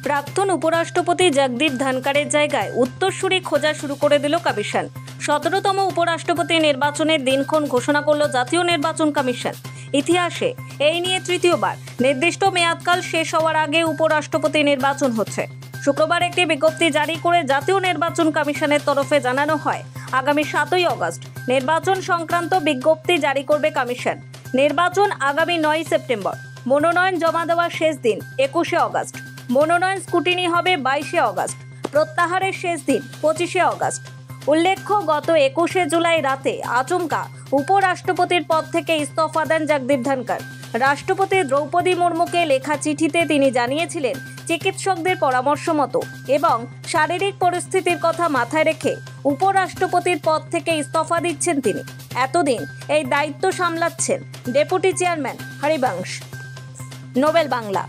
প্রাক্তন উপরাষ্ট্রপতি জগদীপ ধনখড়ের জায়গায় উত্তরসূরি খোঁজা শুরু করে দিল কমিশন। 17তম উপরাষ্ট্রপতি নির্বাচনের দিনক্ষণ ঘোষণা করল জাতীয় নির্বাচন কমিশন। ইতিহাসে এই নিয়ে তৃতীয়বার নির্দিষ্ট মেয়াদকাল শেষ হওয়ার আগে উপরাষ্ট্রপতি নির্বাচন হচ্ছে। শুক্রবার একটি বিজ্ঞপ্তি জারি করে জাতীয় নির্বাচন কমিশনের তরফে জানানো হয়, আগামী 7ই আগস্ট নির্বাচন সংক্রান্ত বিজ্ঞপ্তি জারি করবে কমিশন। নির্বাচন আগামী 9ই সেপ্টেম্বর। মনোনয়ন জমা দেওয়ার শেষ দিন 21শে আগস্ট। মনোনয়ন স্কুটিনি হবে 22শে আগস্ট। প্রত্যাহারের শেষ দিন 25শে আগস্ট। উল্লেখ্য, গত 21শে জুলাই রাতে আচমকা উপরাষ্ট্রপতির পদ থেকে ইস্তফা দেন জগদীপ ধনখড়। রাষ্ট্রপতি দ্রৌপদী মুর্মুকে লেখা চিঠিতে তিনি জানিয়েছিলেন, চিকিৎসকদের পরামর্শ মতো এবং শারীরিক পরিস্থিতির কথা মাথায় রেখে উপরাষ্ট্রপতির পদ থেকে ইস্তফা দিচ্ছেন তিনি। এতদিন এই দায়িত্ব সামলাচ্ছেন ডেপুটি চেয়ারম্যান হরিবংশ। নোবেল বাংলা।